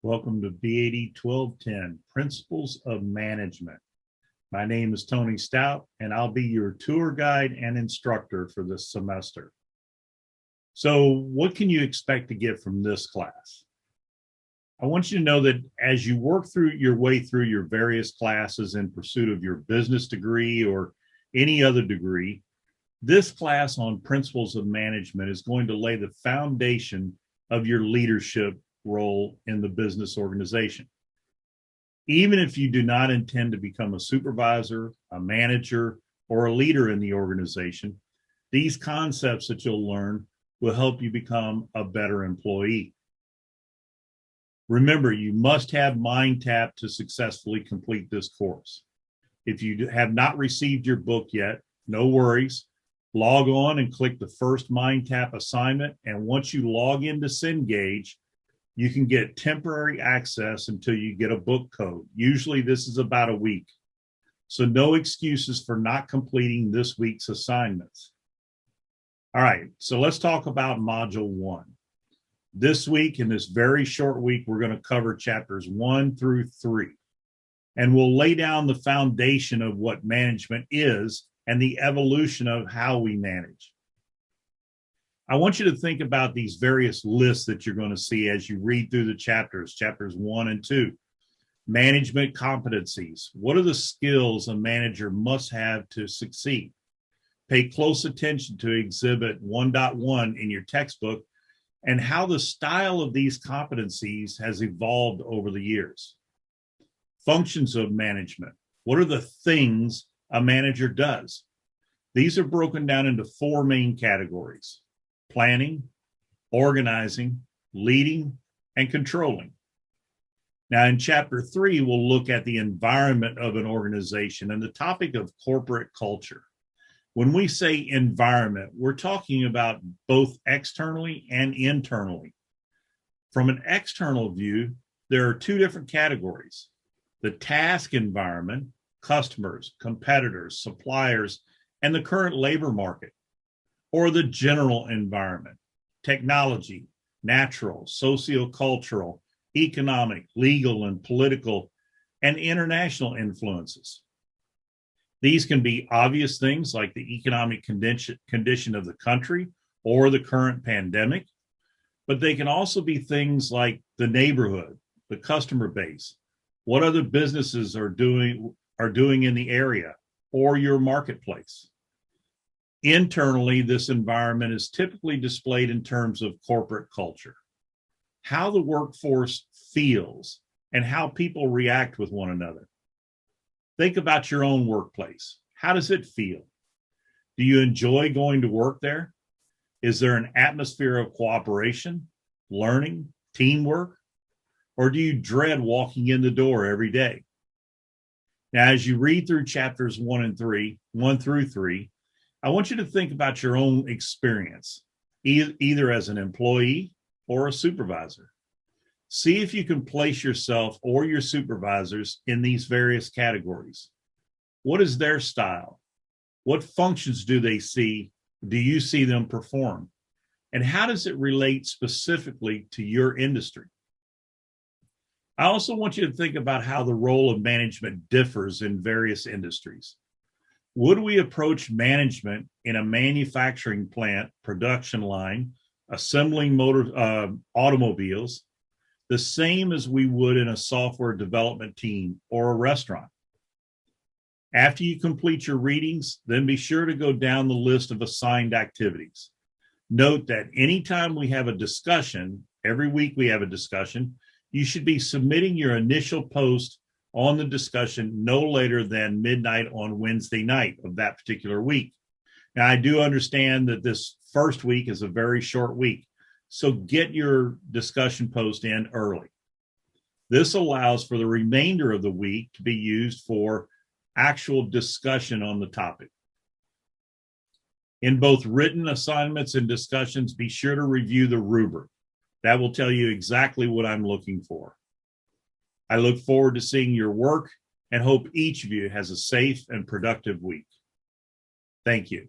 Welcome to BAD-1210, Principles of Management. My name is Tony Stout, and I'll be your tour guide and instructor for this semester. So what can you expect to get from this class? I want you to know that as you work through your way through your various classes in pursuit of your business degree or any other degree, this class on Principles of Management is going to lay the foundation of your leadership role in the business organization. Even if you do not intend to become a supervisor, a manager, or a leader in the organization, these concepts that you'll learn will help you become a better employee. Remember, you must have MindTap to successfully complete this course. If you have not received your book yet, no worries. Log on and click the first MindTap assignment, and once you log into Cengage, you can get temporary access until you get a book code. Usually this is about a week. So no excuses for not completing this week's assignments. All right, so let's talk about Module 1. This week, in this very short week, we're going to cover chapters 1 through 3. And we'll lay down the foundation of what management is and the evolution of how we manage. I want you to think about these various lists that you're going to see as you read through the chapters 1 and 2. Management competencies. What are the skills a manager must have to succeed? Pay close attention to Exhibit 1.1 in your textbook and how the style of these competencies has evolved over the years. Functions of management. What are the things a manager does? These are broken down into 4 main categories: planning, organizing, leading, and controlling. Now, in chapter 3, we'll look at the environment of an organization and the topic of corporate culture. When we say environment, we're talking about both externally and internally. From an external view, there are 2 different categories: the task environment, customers, competitors, suppliers, and the current labor market, or the general environment, technology, natural, sociocultural, economic, legal, and political, and international influences. These can be obvious things like the economic condition of the country or the current pandemic, but they can also be things like the neighborhood, the customer base, what other businesses are doing in the area, or your marketplace. Internally, this environment is typically displayed in terms of corporate culture, how the workforce feels, and how people react with one another. Think about your own workplace. How does it feel? Do you enjoy going to work there? Is there an atmosphere of cooperation, learning, teamwork? Or do you dread walking in the door every day? Now, as you read through chapters 1 through 3, I want you to think about your own experience, either as an employee or a supervisor. See if you can place yourself or your supervisors in these various categories. What is their style? What functions do you see them perform? And how does it relate specifically to your industry? I also want you to think about how the role of management differs in various industries. Would we approach management in a manufacturing plant, production line, assembling automobiles, the same as we would in a software development team or a restaurant? After you complete your readings, then be sure to go down the list of assigned activities. Note that anytime we have a discussion, every week we have a discussion, you should be submitting your initial post on the discussion no later than midnight on Wednesday night of that particular week. Now, I do understand that this first week is a very short week, so get your discussion post in early. This allows for the remainder of the week to be used for actual discussion on the topic. In both written assignments and discussions, be sure to review the rubric. That will tell you exactly what I'm looking for. I look forward to seeing your work and hope each of you has a safe and productive week. Thank you.